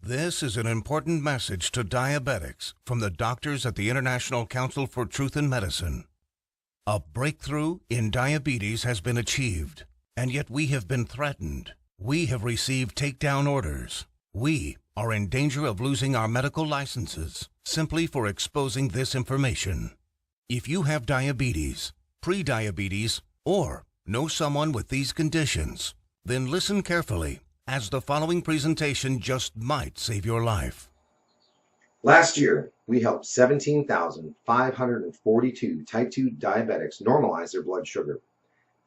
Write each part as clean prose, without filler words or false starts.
This is an important message to diabetics from the doctors at the International Council for Truth in Medicine. A breakthrough in diabetes has been achieved, and yet we have been threatened. We have received takedown orders. We are in danger of losing our medical licenses simply for exposing this information. If you have diabetes, pre-diabetes, or know someone with these conditions, then listen carefully, as the following presentation just might save your life. Last year, we helped 17,542 type 2 diabetics normalize their blood sugar,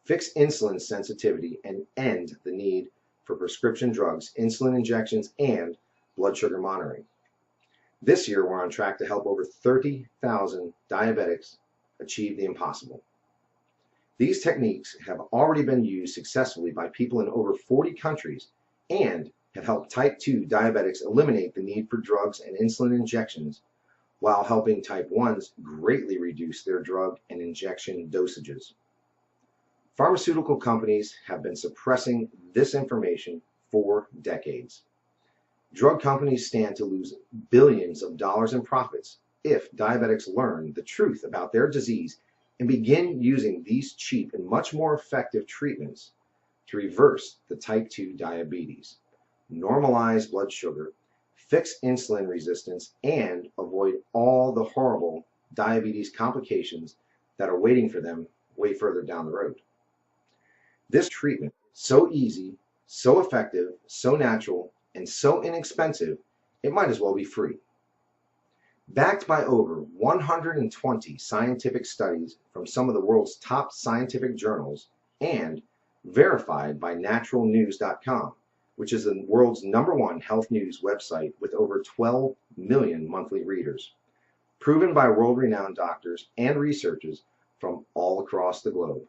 fix insulin sensitivity, and end the need for prescription drugs, insulin injections, and blood sugar monitoring. This year, we're on track to help over 30,000 diabetics achieve the impossible. These techniques have already been used successfully by people in over 40 countries and have helped type 2 diabetics eliminate the need for drugs and insulin injections, while helping type 1s greatly reduce their drug and injection dosages. Pharmaceutical companies have been suppressing this information for decades. Drug companies stand to lose billions of dollars in profits if diabetics learn the truth about their disease and begin using these cheap and much more effective treatments to reverse the type 2 diabetes, normalize blood sugar, fix insulin resistance, and avoid all the horrible diabetes complications that are waiting for them way further down the road. This treatment is so easy, so effective, so natural, and so inexpensive, it might as well be free. Backed by over 120 scientific studies from some of the world's top scientific journals and verified by naturalnews.com, which is the world's #1 health news website with over 12 million monthly readers, proven by world-renowned doctors and researchers from all across the globe.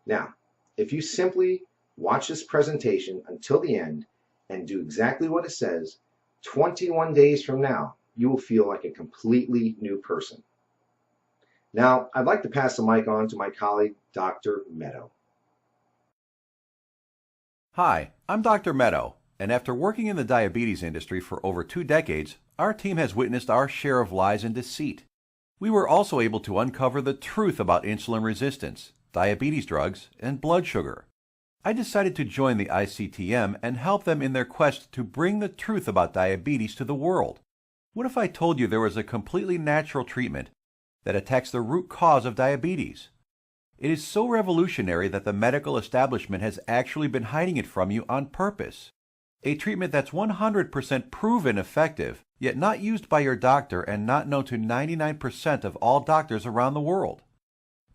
Now, if you simply watch this presentation until the end and do exactly what it says, 21 days from now, you will feel like a completely new person. Now, I'd like to pass the mic on to my colleague, Dr. Meadow. Hi, I'm Dr. Meadow, and after working in the diabetes industry for over 2 decades, our team has witnessed our share of lies and deceit. We were also able to uncover the truth about insulin resistance, diabetes drugs, and blood sugar. I decided to join the ICTM and help them in their quest to bring the truth about diabetes to the world. What if I told you there was a completely natural treatment that attacks the root cause of diabetes? It is so revolutionary that the medical establishment has actually been hiding it from you on purpose. A treatment that's 100% proven effective, yet not used by your doctor and not known to 99% of all doctors around the world.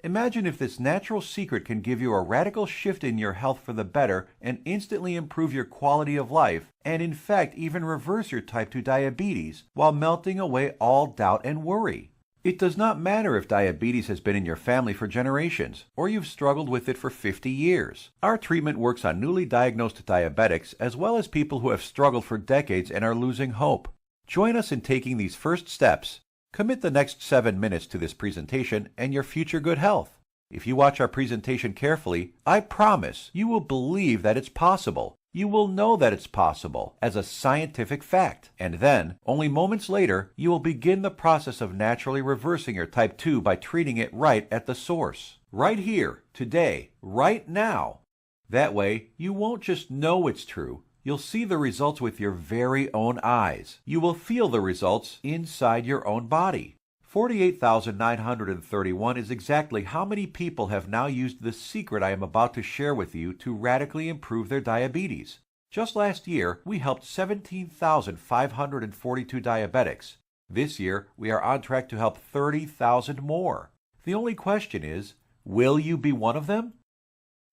Imagine if this natural secret can give you a radical shift in your health for the better and instantly improve your quality of life, and in fact even reverse your type 2 diabetes while melting away all doubt and worry. It does not matter if diabetes has been in your family for generations, or you've struggled with it for 50 years. Our treatment works on newly diagnosed diabetics as well as people who have struggled for decades and are losing hope. Join us in taking these first steps. Commit the next 7 minutes to this presentation and your future good health. If you watch our presentation carefully, I promise you will believe that it's possible. You will know that it's possible as a scientific fact. And then, only moments later, you will begin the process of naturally reversing your type 2 by treating it right at the source. Right here, today, right now. That way, you won't just know it's true. You'll see the results with your very own eyes. You will feel the results inside your own body. 48,931 is exactly how many people have now used the secret I am about to share with you to radically improve their diabetes. Just last year, we helped 17,542 diabetics. This year, we are on track to help 30,000 more. The only question is, will you be one of them?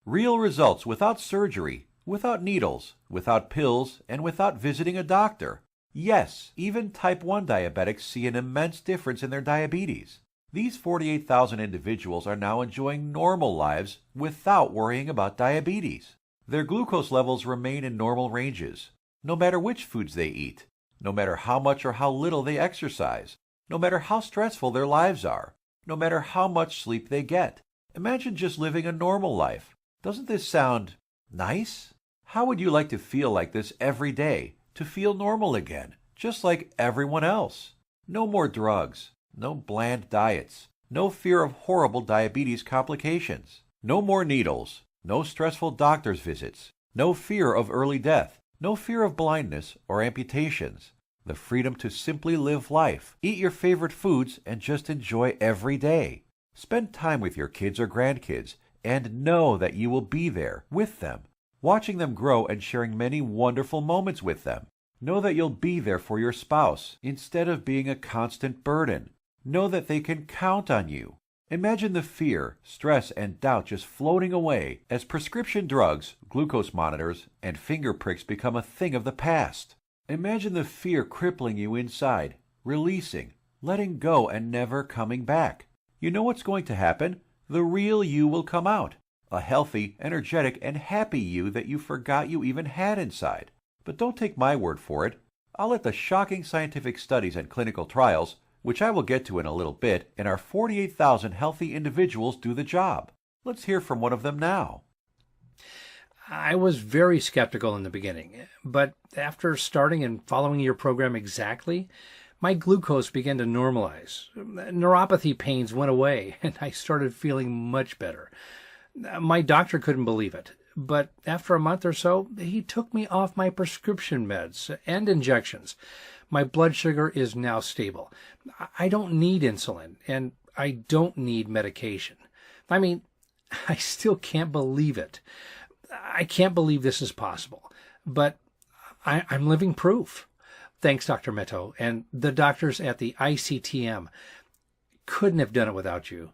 Real results without surgery, without needles, without pills, and without visiting a doctor. Yes, even type 1 diabetics see an immense difference in their diabetes. These 48,000 individuals are now enjoying normal lives without worrying about diabetes. Their glucose levels remain in normal ranges, no matter which foods they eat, no matter how much or how little they exercise, no matter how stressful their lives are, no matter how much sleep they get. Imagine just living a normal life. Doesn't this sound nice? How would you like to feel like this every day? to feel normal again, just like everyone else. No more drugs, no bland diets, no fear of horrible diabetes complications, no more needles, no stressful doctor's visits, no fear of early death, no fear of blindness or amputations. The freedom to simply live life, eat your favorite foods, and just enjoy every day. Spend time with your kids or grandkids, and know that you will be there with them, watching them grow and sharing many wonderful moments with them. Know that you'll be there for your spouse instead of being a constant burden. Know that they can count on you. Imagine the fear, stress, and doubt just floating away as prescription drugs, glucose monitors, and finger pricks become a thing of the past. Imagine the fear crippling you inside, releasing, letting go, and never coming back. You know what's going to happen? The real you will come out. A healthy, energetic, and happy you that you forgot you even had inside. But don't take my word for it. I'll let the shocking scientific studies and clinical trials, which I will get to in a little bit, and our 48,000 healthy individuals do the job. Let's hear from one of them now. I was very skeptical in the beginning, but after starting and following your program exactly, my glucose began to normalize. Neuropathy pains went away, and I started feeling much better. My doctor couldn't believe it, but after a month or so, he took me off my prescription meds and injections. My blood sugar is now stable. I don't need insulin, and I don't need medication. I mean, I still can't believe it. I can't believe this is possible, but I'm living proof. Thanks, Dr. Meto, and the doctors at the ICTM. Couldn't have done it without you.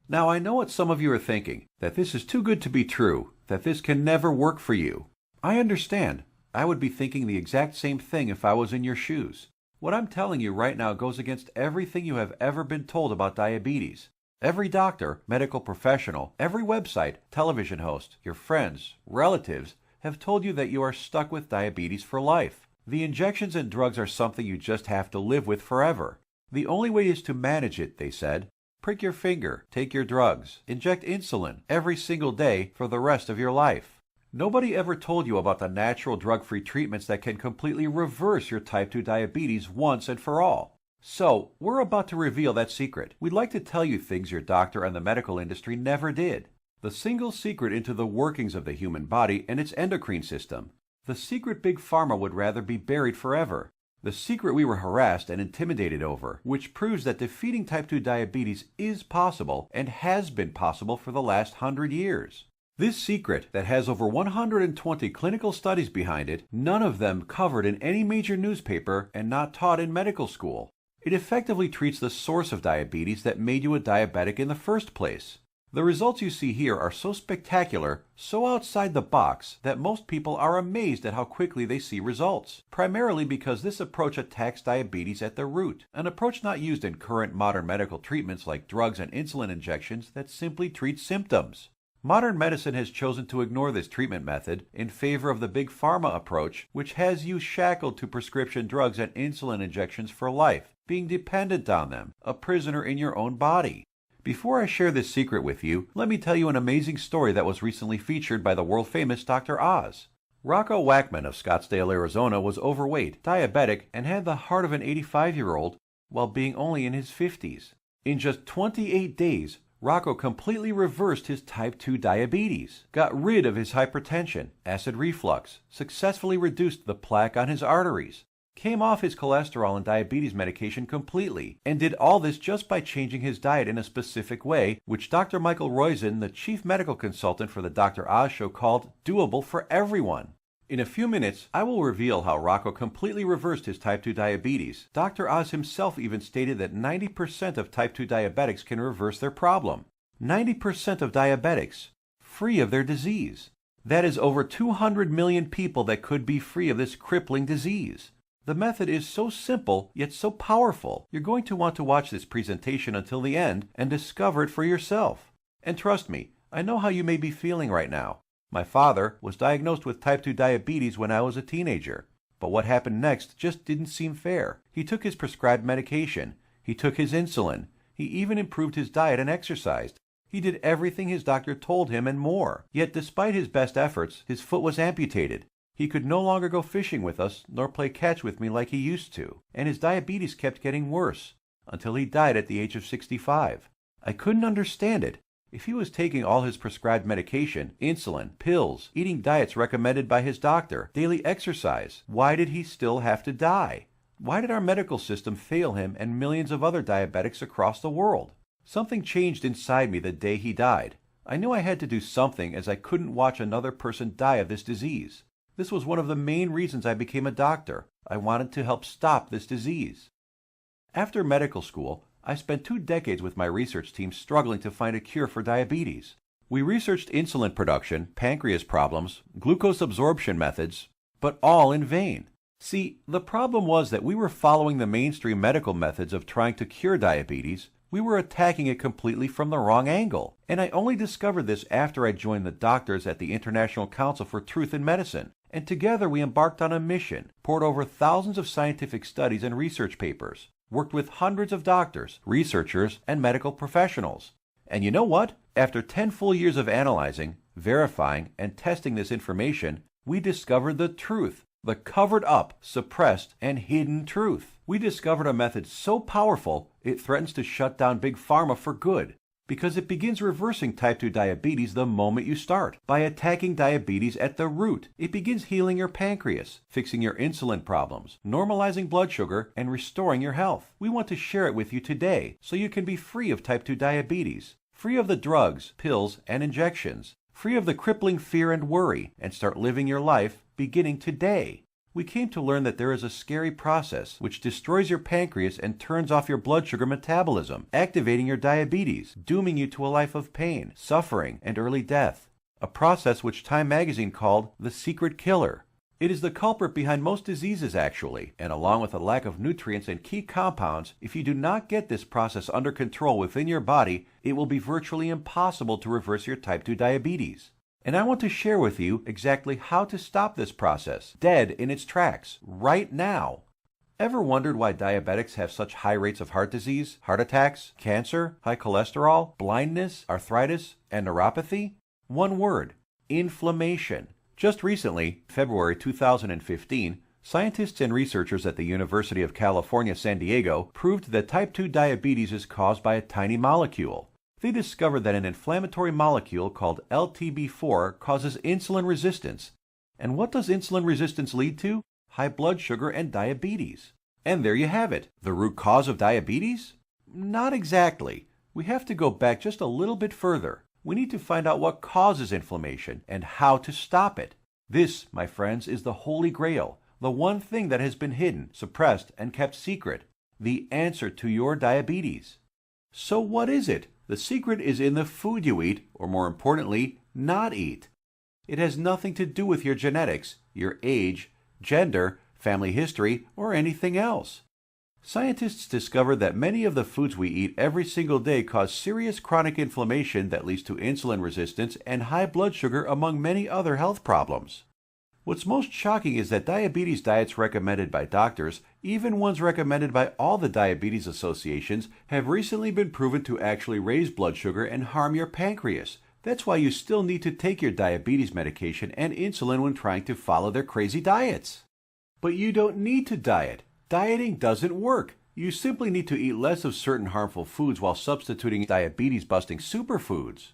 Now, I know what some of you are thinking, that this is too good to be true, that this can never work for you. I understand. I would be thinking the exact same thing if I was in your shoes. What I'm telling you right now goes against everything you have ever been told about diabetes. Every doctor, medical professional, every website, television host, your friends, relatives have told you that you are stuck with diabetes for life. The injections and drugs are something you just have to live with forever. The only way is to manage it, they said. Prick your finger, take your drugs, inject insulin every single day for the rest of your life. Nobody ever told you about the natural drug-free treatments that can completely reverse your type 2 diabetes once and for all. So, we're about to reveal that secret. We'd like to tell you things your doctor and the medical industry never did. The single secret into the workings of the human body and its endocrine system. The secret Big Pharma would rather be buried forever. The secret we were harassed and intimidated over, which proves that defeating type 2 diabetes is possible and has been possible for the last 100 years. This secret that has over 120 clinical studies behind it, none of them covered in any major newspaper and not taught in medical school. It effectively treats the source of diabetes that made you a diabetic in the first place. The results you see here are so spectacular, so outside the box, that most people are amazed at how quickly they see results, primarily because this approach attacks diabetes at the root, an approach not used in current modern medical treatments like drugs and insulin injections that simply treat symptoms. Modern medicine has chosen to ignore this treatment method in favor of the Big Pharma approach, which has you shackled to prescription drugs and insulin injections for life, being dependent on them, a prisoner in your own body. Before I share this secret with you, let me tell you an amazing story that was recently featured by the world-famous Dr. Oz. Rocco Wackman of Scottsdale, Arizona was overweight, diabetic, and had the heart of an 85-year-old while being only in his 50s. In just 28 days, Rocco completely reversed his type 2 diabetes, got rid of his hypertension, acid reflux, successfully reduced the plaque on his arteries, came off his cholesterol and diabetes medication completely, and did all this just by changing his diet in a specific way, which Dr. Michael Roizen, the chief medical consultant for the Dr. Oz show, called doable for everyone. In a few minutes, I will reveal how Rocco completely reversed his type 2 diabetes. Dr. Oz himself even stated that 90% of type 2 diabetics can reverse their problem. 90% of diabetics, free of their disease. That is over 200 million people that could be free of this crippling disease. The method is so simple, yet so powerful. You're going to want to watch this presentation until the end and discover it for yourself. And trust me, I know how you may be feeling right now. My father was diagnosed with type 2 diabetes when I was a teenager. But what happened next just didn't seem fair. He took his prescribed medication. He took his insulin. He even improved his diet and exercised. He did everything his doctor told him and more. Yet despite his best efforts, his foot was amputated. He could no longer go fishing with us nor play catch with me like he used to, and his diabetes kept getting worse until he died at the age of 65. I couldn't understand it. If he was taking all his prescribed medication, insulin, pills, eating diets recommended by his doctor, daily exercise, why did he still have to die? Why did our medical system fail him and millions of other diabetics across the world? Something changed inside me the day he died. I knew I had to do something as I couldn't watch another person die of this disease. This was one of the main reasons I became a doctor. I wanted to help stop this disease. After medical school, I spent 2 decades with my research team struggling to find a cure for diabetes. We researched insulin production, pancreas problems, glucose absorption methods, but all in vain. See, the problem was that we were following the mainstream medical methods of trying to cure diabetes. We were attacking it completely from the wrong angle. And I only discovered this after I joined the doctors at the International Council for Truth in Medicine. And together we embarked on a mission, poured over thousands of scientific studies and research papers, worked with hundreds of doctors, researchers, and medical professionals. And you know what? After 10 full years of analyzing, verifying, and testing this information, we discovered the truth, the covered up, suppressed, and hidden truth. We discovered a method so powerful it threatens to shut down Big Pharma for good, because it begins reversing type 2 diabetes the moment you start, by attacking diabetes at the root. It begins healing your pancreas, fixing your insulin problems, normalizing blood sugar, and restoring your health. We want to share it with you today so you can be free of type 2 diabetes, free of the drugs, pills, and injections, free of the crippling fear and worry, and start living your life beginning today. We came to learn that there is a scary process which destroys your pancreas and turns off your blood sugar metabolism, activating your diabetes, dooming you to a life of pain, suffering, and early death. A process which Time magazine called the secret killer. It is the culprit behind most diseases actually, and along with a lack of nutrients and key compounds, if you do not get this process under control within your body, it will be virtually impossible to reverse your type 2 diabetes. And I want to share with you exactly how to stop this process, dead in its tracks, right now. Ever wondered why diabetics have such high rates of heart disease, heart attacks, cancer, high cholesterol, blindness, arthritis, and neuropathy? One word: inflammation. Just recently, February 2015, scientists and researchers at the University of California, San Diego proved that type 2 diabetes is caused by a tiny molecule. They discovered that an inflammatory molecule called LTB4 causes insulin resistance. And what does insulin resistance lead to? High blood sugar and diabetes. And there you have it. The root cause of diabetes? Not exactly. We have to go back just a little bit further. We need to find out what causes inflammation and how to stop it. This, my friends, is the Holy Grail, the one thing that has been hidden, suppressed, and kept secret, the answer to your diabetes. So what is it? The secret is in the food you eat, or more importantly, not eat. It has nothing to do with your genetics, your age, gender, family history, or anything else. Scientists discovered that many of the foods we eat every single day cause serious chronic inflammation that leads to insulin resistance and high blood sugar, among many other health problems. What's most shocking is that diabetes diets recommended by doctors, even ones recommended by all the diabetes associations, have recently been proven to actually raise blood sugar and harm your pancreas. That's why you still need to take your diabetes medication and insulin when trying to follow their crazy diets. But you don't need to diet. Dieting doesn't work. You simply need to eat less of certain harmful foods while substituting diabetes-busting superfoods.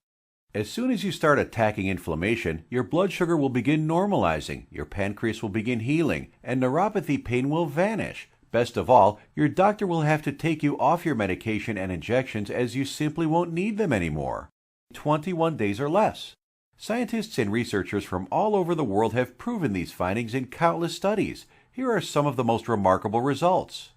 As soon as you start attacking inflammation, your blood sugar will begin normalizing, your pancreas will begin healing, and neuropathy pain will vanish. Best of all, your doctor will have to take you off your medication and injections as you simply won't need them anymore. 21 days or less. Scientists and researchers from all over the world have proven these findings in countless studies. Here are some of the most remarkable results.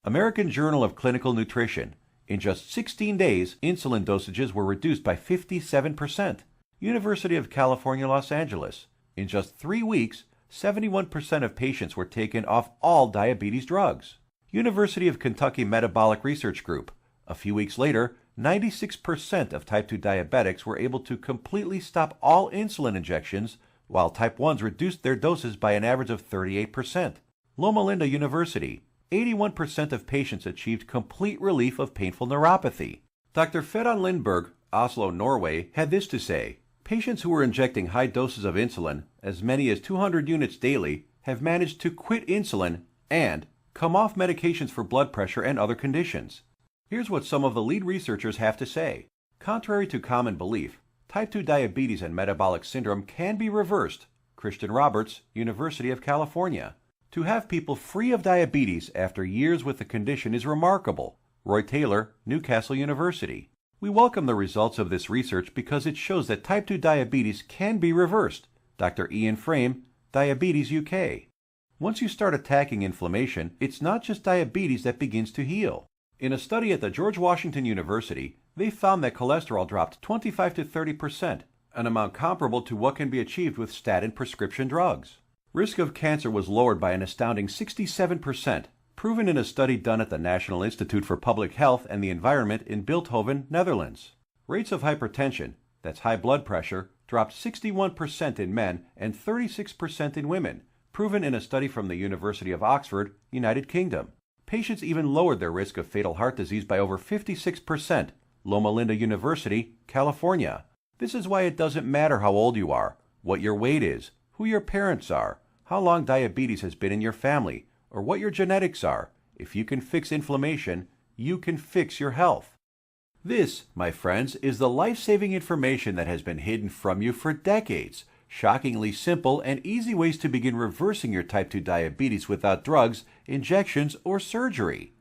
American Journal of Clinical Nutrition. In just 16 days, insulin dosages were reduced by 57%. University of California, Los Angeles. In just 3 weeks, 71% of patients were taken off all diabetes drugs. University of Kentucky Metabolic Research Group. A few weeks later, 96% of type 2 diabetics were able to completely stop all insulin injections, while type 1s reduced their doses by an average of 38%. Loma Linda University. 81% of patients achieved complete relief of painful neuropathy. Dr. Fedon Lindberg, Oslo, Norway, had this to say: Patients who were injecting high doses of insulin, as many as 200 units daily, have managed to quit insulin and come off medications for blood pressure and other conditions. Here's what some of the lead researchers have to say. Contrary to common belief, type 2 diabetes and metabolic syndrome can be reversed. Christian Roberts, University of California. To have people free of diabetes after years with the condition is remarkable. Roy Taylor, Newcastle University. We welcome the results of this research because it shows that type 2 diabetes can be reversed. Dr. Ian Frame, Diabetes UK. Once you start attacking inflammation, it's not just diabetes that begins to heal. In a study at the George Washington University, they found that cholesterol dropped 25 to 30%, an amount comparable to what can be achieved with statin prescription drugs. Risk of cancer was lowered by an astounding 67%, proven in a study done at the National Institute for Public Health and the Environment in Bilthoven, Netherlands. Rates of hypertension, that's high blood pressure, dropped 61% in men and 36% in women, proven in a study from the University of Oxford, United Kingdom. Patients even lowered their risk of fatal heart disease by over 56%, Loma Linda University, California. This is why it doesn't matter how old you are, what your weight is, who your parents are, how long diabetes has been in your family, or what your genetics are. If you can fix inflammation, you can fix your health. This, my friends, is the life-saving information that has been hidden from you for decades. Shockingly simple and easy ways to begin reversing your type 2 diabetes without drugs, injections, or surgery.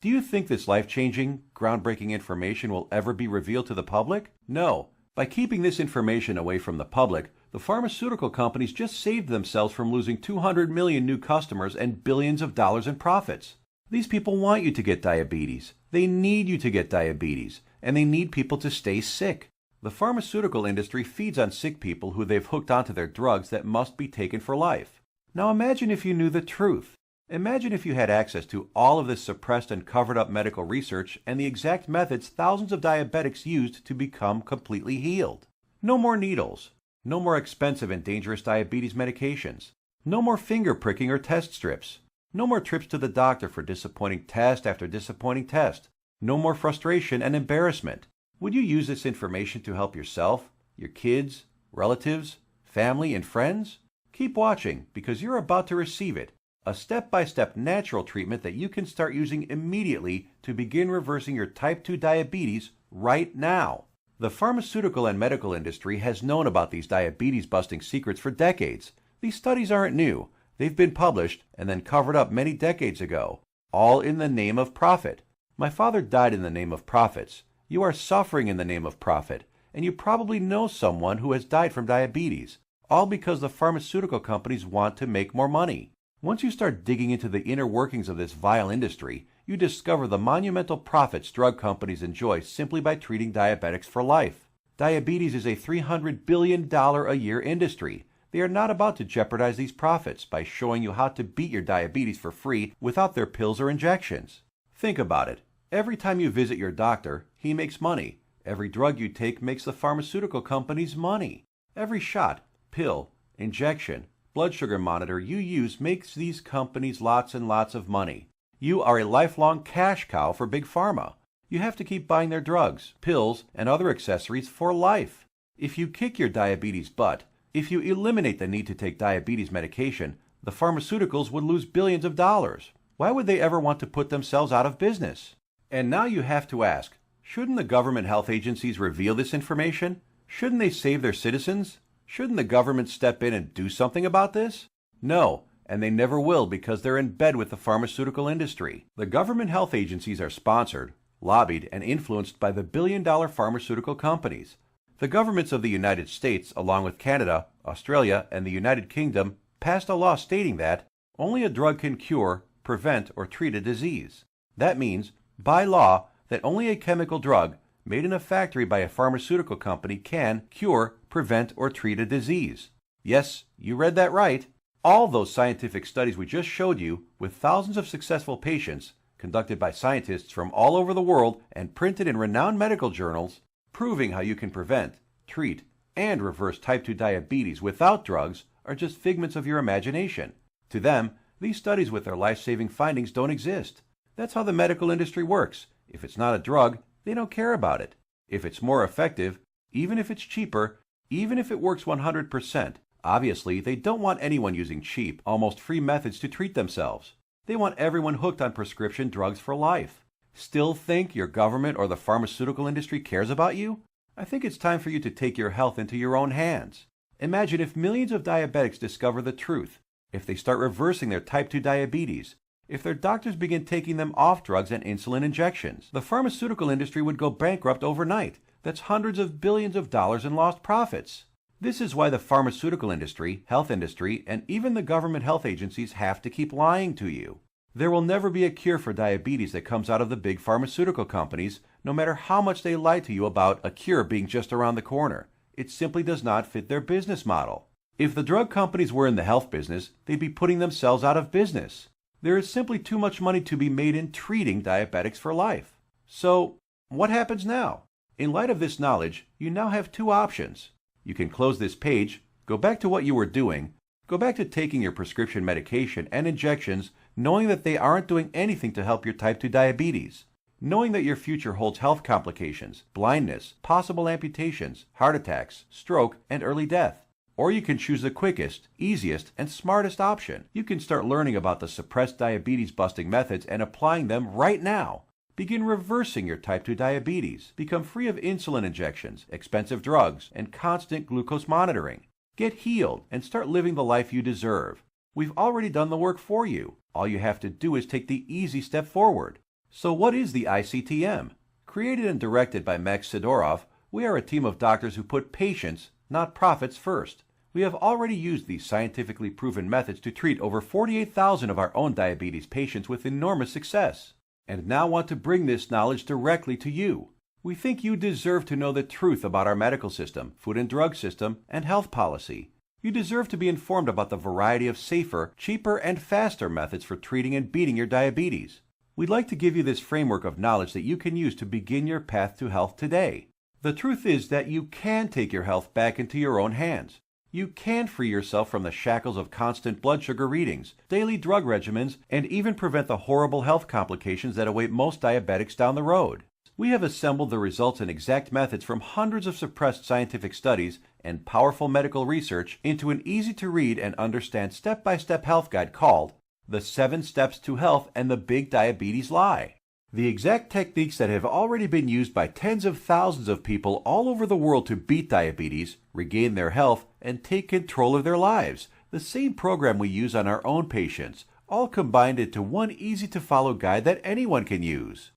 Do you think this life-changing, groundbreaking information will ever be revealed to the public? No. By keeping this information away from the public, the pharmaceutical companies just saved themselves from losing 200 million new customers and billions of dollars in profits. These people want you to get diabetes. They need you to get diabetes, and they need people to stay sick. The pharmaceutical industry feeds on sick people who they've hooked onto their drugs that must be taken for life. Now imagine if you knew the truth. Imagine if you had access to all of this suppressed and covered up medical research and the exact methods thousands of diabetics used to become completely healed. No more needles. No more expensive and dangerous diabetes medications. No more finger pricking or test strips. No more trips to the doctor for disappointing test after disappointing test. No more frustration and embarrassment. Would you use this information to help yourself, your kids, relatives, family, and friends? Keep watching because you're about to receive it. A step-by-step natural treatment that you can start using immediately to begin reversing your type 2 diabetes right now. The pharmaceutical and medical industry has known about these diabetes-busting secrets for decades. These studies aren't new. They've been published and then covered up many decades ago, all in the name of profit. My father died in the name of profits. You are suffering in the name of profit, and you probably know someone who has died from diabetes, all because the pharmaceutical companies want to make more money. Once you start digging into the inner workings of this vile industry, you discover the monumental profits drug companies enjoy simply by treating diabetics for life. Diabetes is a $300 billion a year industry. They are not about to jeopardize these profits by showing you how to beat your diabetes for free without their pills or injections. Think about it. Every time you visit your doctor, he makes money. Every drug you take makes the pharmaceutical companies money. Every shot, pill, injection, blood sugar monitor you use makes these companies lots and lots of money. You are a lifelong cash cow for Big Pharma. You have to keep buying their drugs, pills, and other accessories for life. If you kick your diabetes butt, if you eliminate the need to take diabetes medication, the pharmaceuticals would lose billions of dollars. Why would they ever want to put themselves out of business? And now you have to ask, shouldn't the government health agencies reveal this information? Shouldn't they save their citizens? Shouldn't the government step in and do something about this? No, and they never will because they're in bed with the pharmaceutical industry. The government health agencies are sponsored, lobbied, and influenced by the billion-dollar pharmaceutical companies. The governments of the United States, along with Canada, Australia, and the United Kingdom, passed a law stating that only a drug can cure, prevent, or treat a disease. That means, by law, that only a chemical drug made in a factory by a pharmaceutical company can cure, prevent, or treat a disease. Yes, you read that right. All those scientific studies we just showed you, with thousands of successful patients, conducted by scientists from all over the world and printed in renowned medical journals, proving how you can prevent, treat, and reverse type 2 diabetes without drugs, are just figments of your imagination. To them, these studies with their life-saving findings don't exist. That's how the medical industry works. If it's not a drug, they don't care about it. If it's more effective, even if it's cheaper, Even if it works 100%, obviously they don't want anyone using cheap, almost free methods to treat themselves. They want everyone hooked on prescription drugs for life. Still think your government or the pharmaceutical industry cares about you? I think it's time for you to take your health into your own hands. Imagine if millions of diabetics discover the truth, if they start reversing their type 2 diabetes, if their doctors begin taking them off drugs and insulin injections. The pharmaceutical industry would go bankrupt overnight. That's hundreds of billions of dollars in lost profits. This is why the pharmaceutical industry, health industry, and even the government health agencies have to keep lying to you. There will never be a cure for diabetes that comes out of the big pharmaceutical companies, no matter how much they lie to you about a cure being just around the corner. It simply does not fit their business model. If the drug companies were in the health business, they'd be putting themselves out of business. There is simply too much money to be made in treating diabetics for life. So, what happens now? In light of this knowledge, you now have two options. You can close this page, go back to what you were doing, go back to taking your prescription medication and injections, knowing that they aren't doing anything to help your type 2 diabetes, knowing that your future holds health complications, blindness, possible amputations, heart attacks, stroke, and early death. Or you can choose the quickest, easiest, and smartest option. You can start learning about the suppressed diabetes busting methods and applying them right now. Begin reversing your type 2 diabetes. Become free of insulin injections, expensive drugs, and constant glucose monitoring. Get healed and start living the life you deserve. We've already done the work for you. All you have to do is take the easy step forward. So what is the ICTM? Created and directed by Max Sidorov, we are a team of doctors who put patients, not profits, first. We have already used these scientifically proven methods to treat over 48,000 of our own diabetes patients with enormous success, and now want to bring this knowledge directly to you. We think you deserve to know the truth about our medical system, food and drug system, and health policy. You deserve to be informed about the variety of safer, cheaper, and faster methods for treating and beating your diabetes. We'd like to give you this framework of knowledge that you can use to begin your path to health today. The truth is that you can take your health back into your own hands. You can free yourself from the shackles of constant blood sugar readings, daily drug regimens, and even prevent the horrible health complications that await most diabetics down the road. We have assembled the results and exact methods from hundreds of suppressed scientific studies and powerful medical research into an easy-to-read and understand step-by-step health guide called The 7 Steps to Health and the Big Diabetes Lie. The exact techniques that have already been used by tens of thousands of people all over the world to beat diabetes, regain their health, and take control of their lives. The same program we use on our own patients, all combined into one easy-to-follow guide that anyone can use.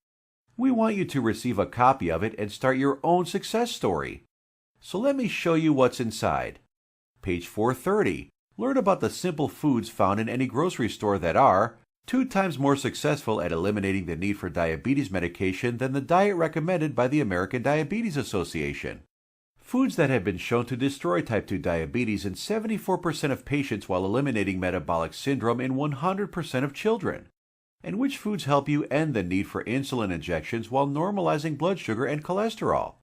We want you to receive a copy of it and start your own success story. So let me show you what's inside. Page 430. Learn about the simple foods found in any grocery store that are 2 times more successful at eliminating the need for diabetes medication than the diet recommended by the American Diabetes Association. Foods that have been shown to destroy type 2 diabetes in 74% of patients while eliminating metabolic syndrome in 100% of children. And which foods help you end the need for insulin injections while normalizing blood sugar and cholesterol.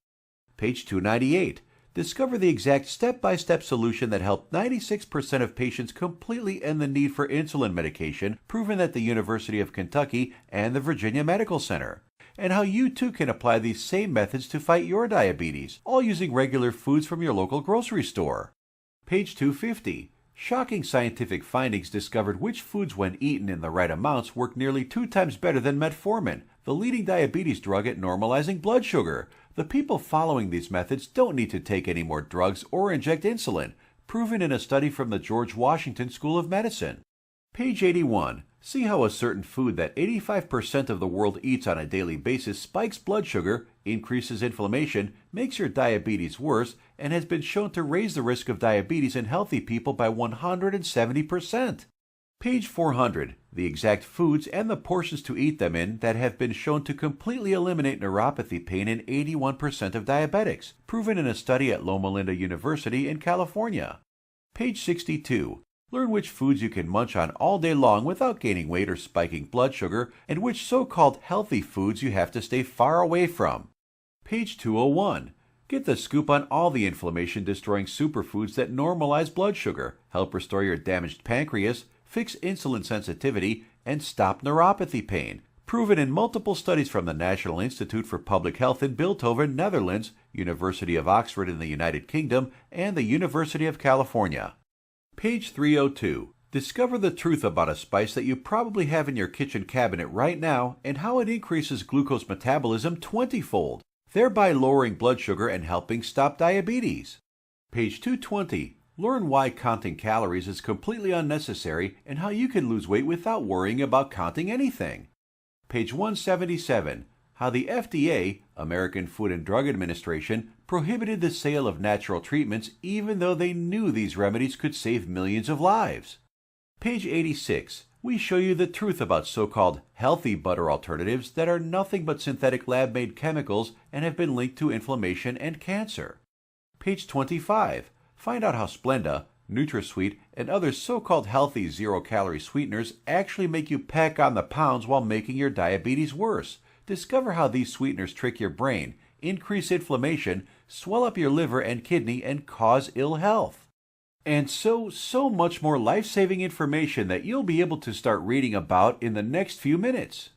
Page 298. Discover the exact step-by-step solution that helped 96% of patients completely end the need for insulin medication, proven at the University of Kentucky and the Virginia Medical Center, and how you too can apply these same methods to fight your diabetes, all using regular foods from your local grocery store. Page 250. Shocking scientific findings discovered which foods when eaten in the right amounts work nearly 2 times better than metformin, the leading diabetes drug at normalizing blood sugar. The people following these methods don't need to take any more drugs or inject insulin, proven in a study from the George Washington School of Medicine. Page 81. See how a certain food that 85% of the world eats on a daily basis spikes blood sugar, increases inflammation, makes your diabetes worse, and has been shown to raise the risk of diabetes in healthy people by 170%. Page 400. The exact foods and the portions to eat them in that have been shown to completely eliminate neuropathy pain in 81% of diabetics, proven in a study at Loma Linda University in California. Page 62. Learn which foods you can munch on all day long without gaining weight or spiking blood sugar, and which so-called healthy foods you have to stay far away from. Page 201. Get the scoop on all the inflammation-destroying superfoods that normalize blood sugar, help restore your damaged pancreas, fix insulin sensitivity, and stop neuropathy pain, Proven in multiple studies from the National Institute for Public Health in Bilthoven, Netherlands, University of Oxford in the United Kingdom, and the University of California. Page 302. Discover the truth about a spice that you probably have in your kitchen cabinet right now and how it increases glucose metabolism 20-fold, thereby lowering blood sugar and helping stop diabetes. Page 220. Learn why counting calories is completely unnecessary and how you can lose weight without worrying about counting anything. Page 177. How the FDA, American Food and Drug Administration, prohibited the sale of natural treatments even though they knew these remedies could save millions of lives. Page 86. We show you the truth about so-called healthy butter alternatives that are nothing but synthetic lab-made chemicals and have been linked to inflammation and cancer. Page 25. Find out how Splenda, NutraSweet, and other so-called healthy zero-calorie sweeteners actually make you pack on the pounds while making your diabetes worse. Discover how these sweeteners trick your brain, increase inflammation, swell up your liver and kidney, and cause ill health. And so much more life-saving information that you'll be able to start reading about in the next few minutes.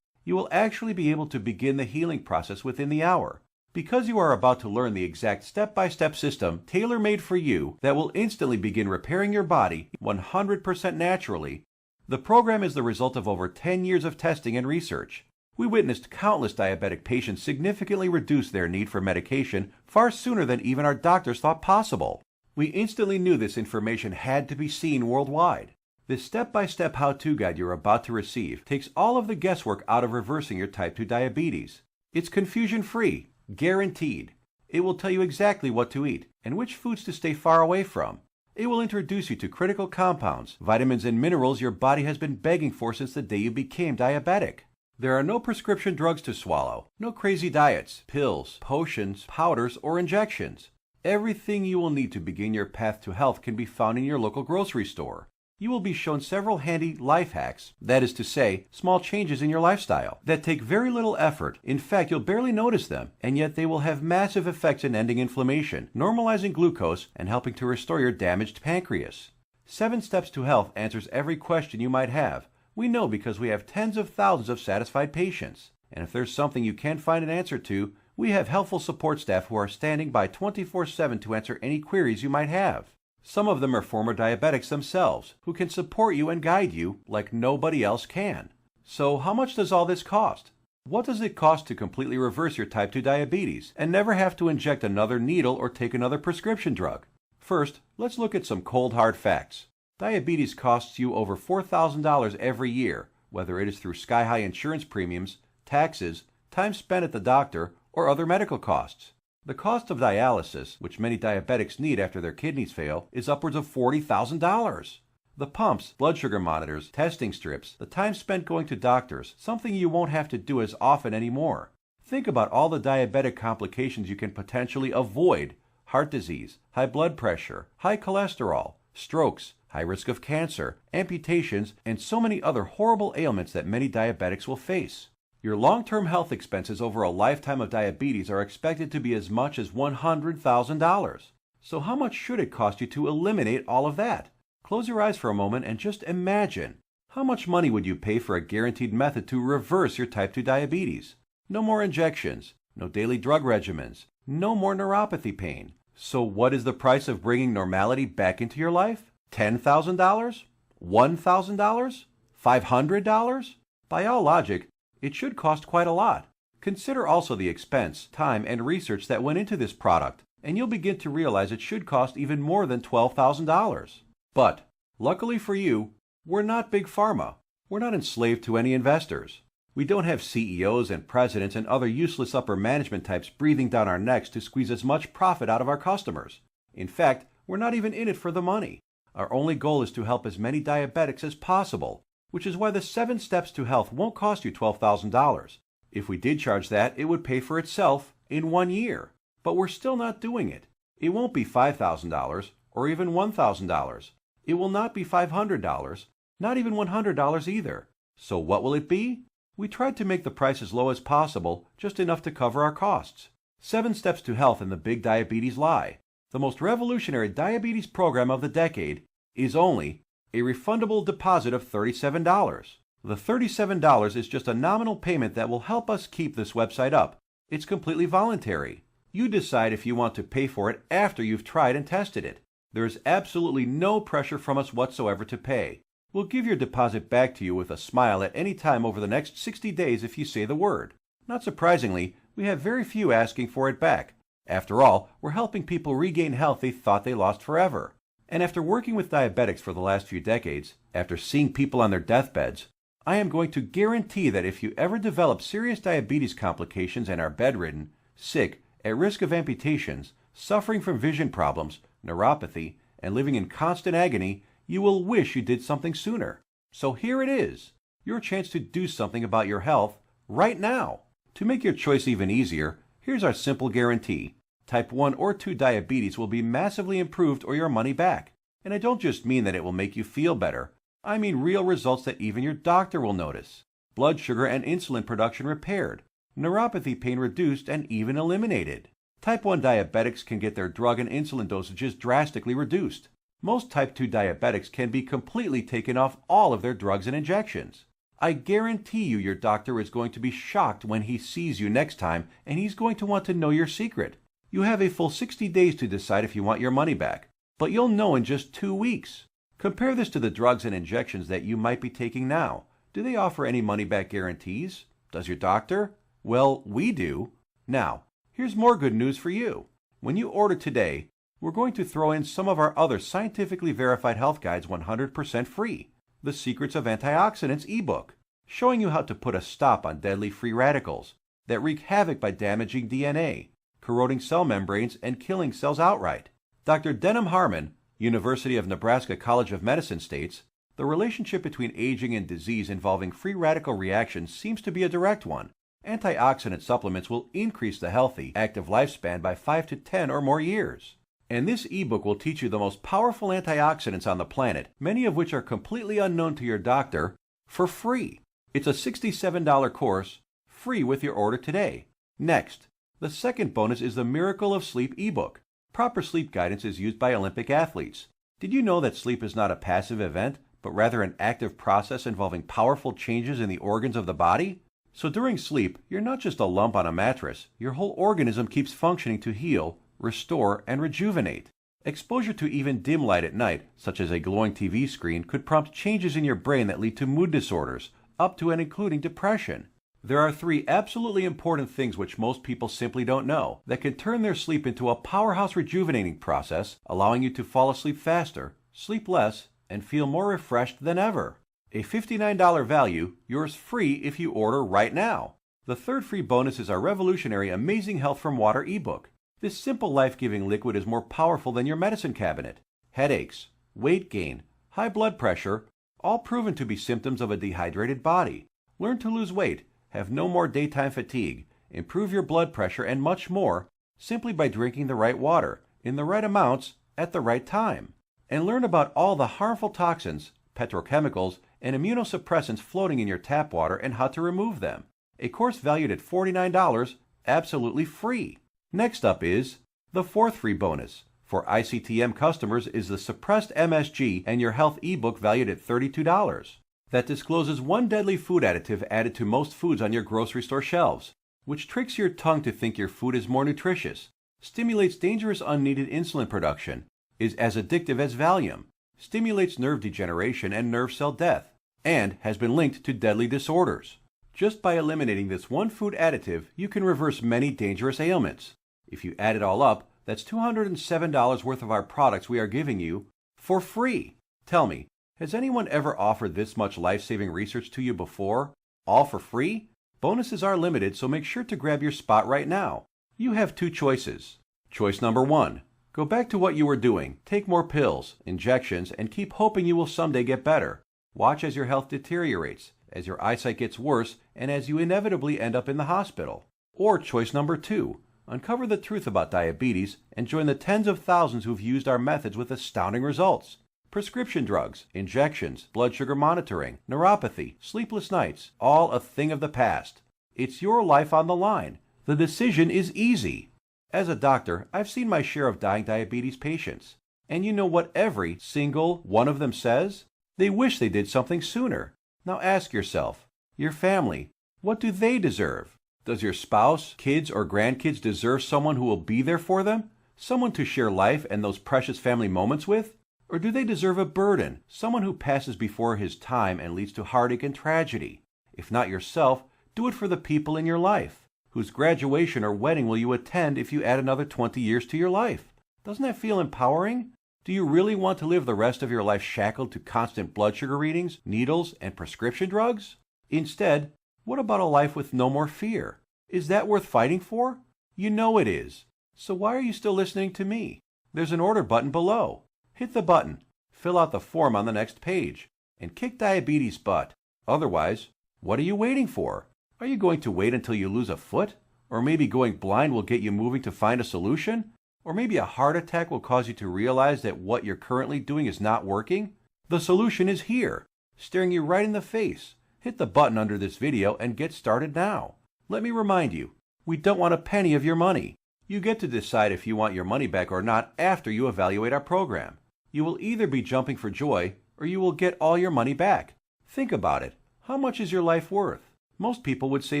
You will actually be able to begin the healing process within the hour, because you are about to learn the exact step-by-step system tailor-made for you that will instantly begin repairing your body 100% naturally. The program is the result of over 10 years of testing and research. We witnessed countless diabetic patients significantly reduce their need for medication far sooner than even our doctors thought possible. We instantly knew this information had to be seen worldwide. This step-by-step how-to guide you're about to receive takes all of the guesswork out of reversing your type 2 diabetes. It's confusion-free, guaranteed. It will tell you exactly what to eat and which foods to stay far away from. It will introduce you to critical compounds, vitamins and minerals your body has been begging for since the day you became diabetic. There are no prescription drugs to swallow, no crazy diets, pills, potions, powders, or injections. Everything you will need to begin your path to health can be found in your local grocery store. You will be shown several handy life hacks, that is to say, small changes in your lifestyle, that take very little effort. In fact, you'll barely notice them, and yet they will have massive effects in ending inflammation, normalizing glucose, and helping to restore your damaged pancreas. 7 Steps to Health answers every question you might have. We know because we have tens of thousands of satisfied patients. And if there's something you can't find an answer to, we have helpful support staff who are standing by 24/7 to answer any queries you might have. Some of them are former diabetics themselves, who can support you and guide you like nobody else can. So how much does all this cost? What does it cost to completely reverse your type 2 diabetes and never have to inject another needle or take another prescription drug? First, let's look at some cold hard facts. Diabetes costs you over $4,000 every year, whether it is through sky-high insurance premiums, taxes, time spent at the doctor, or other medical costs. The cost of dialysis, which many diabetics need after their kidneys fail, is upwards of $40,000. The pumps, blood sugar monitors, testing strips, the time spent going to doctors, something you won't have to do as often anymore. Think about all the diabetic complications you can potentially avoid: heart disease, high blood pressure, high cholesterol, strokes, high risk of cancer, amputations, and so many other horrible ailments that many diabetics will face. Your long-term health expenses over a lifetime of diabetes are expected to be as much as $100,000. So how much should it cost you to eliminate all of that? Close your eyes for a moment and just imagine. How much money would you pay for a guaranteed method to reverse your type 2 diabetes? No more injections, no daily drug regimens, no more neuropathy pain. So what is the price of bringing normality back into your life? $10,000? $1,000? $500? By all logic, it should cost quite a lot. Consider also the expense, time, and research that went into this product, and you'll begin to realize it should cost even more than $12,000. But, luckily for you, we're not Big Pharma. We're not enslaved to any investors. We don't have CEOs and presidents and other useless upper management types breathing down our necks to squeeze as much profit out of our customers. In fact, we're not even in it for the money. Our only goal is to help as many diabetics as possible, which is why the 7 Steps to Health won't cost you $12,000. If we did charge that, it would pay for itself in 1 year. But we're still not doing it. It won't be $5,000 or even $1,000. It will not be $500, not even $100 either. So what will it be? We tried to make the price as low as possible, just enough to cover our costs. 7 Steps to Health and the Big Diabetes Lie, the most revolutionary diabetes program of the decade, is only a refundable deposit of $37. The $37 is just a nominal payment that will help us keep this website up. It's completely voluntary. You decide if you want to pay for it after you've tried and tested it. There is absolutely no pressure from us whatsoever to pay. We'll give your deposit back to you with a smile at any time over the next 60 days if you say the word. Not surprisingly, we have very few asking for it back. After all, we're helping people regain health they thought they lost forever. And after working with diabetics for the last few decades, after seeing people on their deathbeds, I am going to guarantee that if you ever develop serious diabetes complications and are bedridden, sick, at risk of amputations, suffering from vision problems, neuropathy, and living in constant agony, you will wish you did something sooner. So here it is, your chance to do something about your health right now. To make your choice even easier, here's our simple guarantee. Type 1 or 2 diabetes will be massively improved or your money back. And I don't just mean that it will make you feel better. I mean real results that even your doctor will notice. Blood sugar and insulin production repaired. Neuropathy pain reduced and even eliminated. Type 1 diabetics can get their drug and insulin dosages drastically reduced. Most type 2 diabetics can be completely taken off all of their drugs and injections. I guarantee you your doctor is going to be shocked when he sees you next time, and he's going to want to know your secret. You have a full 60 days to decide if you want your money back, but you'll know in just 2 weeks. Compare this to the drugs and injections that you might be taking now. Do they offer any money-back guarantees? Does your doctor? Well, we do. Now, here's more good news for you. When you order today, we're going to throw in some of our other scientifically verified health guides 100% free. The Secrets of Antioxidants ebook, showing you how to put a stop on deadly free radicals that wreak havoc by damaging DNA, corroding cell membranes, and killing cells outright. Dr. Denham Harmon, University of Nebraska College of Medicine states, the relationship between aging and disease involving free radical reactions seems to be a direct one. Antioxidant supplements will increase the healthy, active lifespan by 5 to 10 or more years. And this ebook will teach you the most powerful antioxidants on the planet, many of which are completely unknown to your doctor, for free. It's a $67 course, free with your order today. Next, the second bonus is the Miracle of Sleep ebook. Proper sleep guidance is used by Olympic athletes. Did you know that sleep is not a passive event, but rather an active process involving powerful changes in the organs of the body? So during sleep, you're not just a lump on a mattress. Your whole organism keeps functioning to heal, restore, and rejuvenate. Exposure to even dim light at night, such as a glowing TV screen, could prompt changes in your brain that lead to mood disorders, up to and including depression. There are 3 absolutely important things which most people simply don't know that can turn their sleep into a powerhouse rejuvenating process, allowing you to fall asleep faster, sleep less, and feel more refreshed than ever. A $59 value, yours free if you order right now. The third free bonus is our revolutionary Amazing Health from Water ebook. This simple life-giving liquid is more powerful than your medicine cabinet. Headaches, weight gain, high blood pressure, all proven to be symptoms of a dehydrated body. Learn to lose weight, have no more daytime fatigue, improve your blood pressure, and much more simply by drinking the right water, in the right amounts, at the right time. And learn about all the harmful toxins, petrochemicals, and immunosuppressants floating in your tap water and how to remove them. A course valued at $49, absolutely free. Next up is the fourth free bonus. For ICTM customers is the Suppressed MSG and Your Health ebook valued at $32. That discloses one deadly food additive added to most foods on your grocery store shelves, which tricks your tongue to think your food is more nutritious, stimulates dangerous unneeded insulin production, is as addictive as Valium, stimulates nerve degeneration and nerve cell death, and has been linked to deadly disorders. Just by eliminating this one food additive, you can reverse many dangerous ailments. If you add it all up, that's $207 worth of our products we are giving you for free. Tell me, has anyone ever offered this much life-saving research to you before? All for free? Bonuses are limited, so make sure to grab your spot right now. You have 2 choices. Choice number 1. Go back to what you were doing, take more pills, injections, and keep hoping you will someday get better. Watch as your health deteriorates, as your eyesight gets worse, and as you inevitably end up in the hospital. Or choice number 2. Uncover the truth about diabetes and join the tens of thousands who've used our methods with astounding results. Prescription drugs, injections, blood sugar monitoring, neuropathy, sleepless nights, all a thing of the past. It's your life on the line. The decision is easy. As a doctor, I've seen my share of dying diabetes patients. And you know what every single one of them says? They wish they did something sooner. Now ask yourself, your family, what do they deserve? Does your spouse, kids, or grandkids deserve someone who will be there for them? Someone to share life and those precious family moments with? Or do they deserve a burden, someone who passes before his time and leads to heartache and tragedy? If not yourself, do it for the people in your life. Whose graduation or wedding will you attend if you add another 20 years to your life? Doesn't that feel empowering? Do you really want to live the rest of your life shackled to constant blood sugar readings, needles, and prescription drugs? Instead, what about a life with no more fear? Is that worth fighting for? You know it is. So why are you still listening to me? There's an order button below. Hit the button, fill out the form on the next page, and kick diabetes butt. Otherwise, what are you waiting for? Are you going to wait until you lose a foot? Or maybe going blind will get you moving to find a solution? Or maybe a heart attack will cause you to realize that what you're currently doing is not working? The solution is here, staring you right in the face. Hit the button under this video and get started now. Let me remind you, we don't want a penny of your money. You get to decide if you want your money back or not after you evaluate our program. You will either be jumping for joy or you will get all your money back. Think about it. How much is your life worth? Most people would say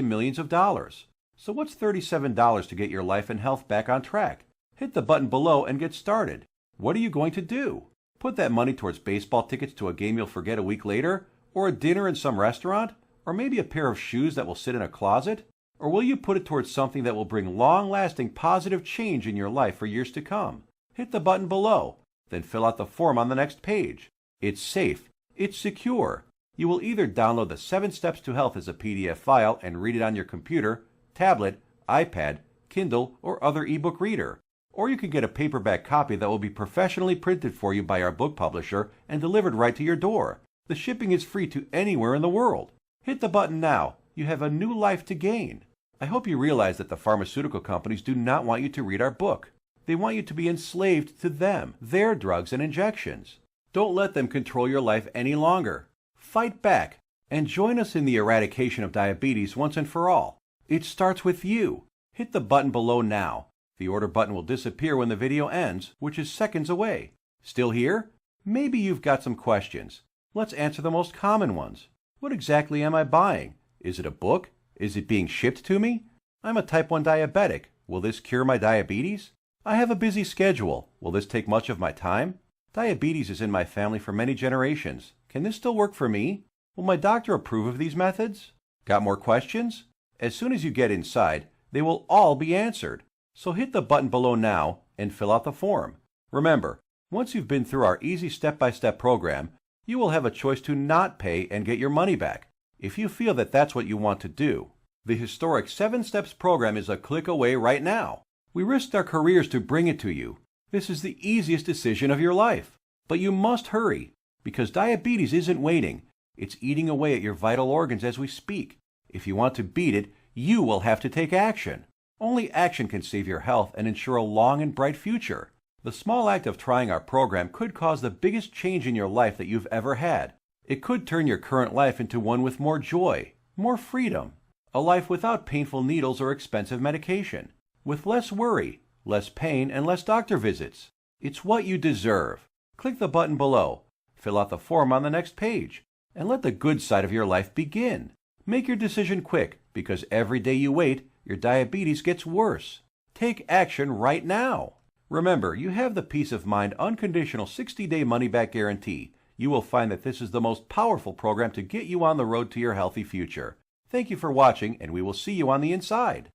millions of dollars. So what's $37 to get your life and health back on track? Hit the button below and get started. What are you going to do? Put that money towards baseball tickets to a game you'll forget a week later? Or a dinner in some restaurant? Or maybe a pair of shoes that will sit in a closet? Or will you put it towards something that will bring long-lasting positive change in your life for years to come? Hit the button below, then fill out the form on the next page. It's safe. It's secure. You will either download the 7 Steps to Health as a PDF file and read it on your computer, tablet, iPad, Kindle, or other ebook reader. Or you can get a paperback copy that will be professionally printed for you by our book publisher and delivered right to your door. The shipping is free to anywhere in the world. Hit the button now. You have a new life to gain. I hope you realize that the pharmaceutical companies do not want you to read our book. They want you to be enslaved to them, their drugs and injections. Don't let them control your life any longer. Fight back and join us in the eradication of diabetes once and for all. It starts with you. Hit the button below now. The order button will disappear when the video ends, which is seconds away. Still here? Maybe you've got some questions. Let's answer the most common ones. What exactly am I buying? Is it a book? Is it being shipped to me? I'm a type 1 diabetic. Will this cure my diabetes? I have a busy schedule. Will this take much of my time? Diabetes is in my family for many generations. Can this still work for me? Will my doctor approve of these methods? Got more questions? As soon as you get inside, they will all be answered. So hit the button below now and fill out the form. Remember, once you've been through our easy step-by-step program, you will have a choice to not pay and get your money back, if you feel that that's what you want to do. The historic 7 Steps program is a click away right now. We risked our careers to bring it to you. This is the easiest decision of your life. But you must hurry, because diabetes isn't waiting. It's eating away at your vital organs as we speak. If you want to beat it, you will have to take action. Only action can save your health and ensure a long and bright future. The small act of trying our program could cause the biggest change in your life that you've ever had. It could turn your current life into one with more joy, more freedom, a life without painful needles or expensive medication, with less worry, less pain, and less doctor visits. It's what you deserve. Click the button below, fill out the form on the next page, and let the good side of your life begin. Make your decision quick, because every day you wait, your diabetes gets worse. Take action right now. Remember, you have the peace of mind unconditional 60-day money-back guarantee. You will find that this is the most powerful program to get you on the road to your healthy future. Thank you for watching, and we will see you on the inside.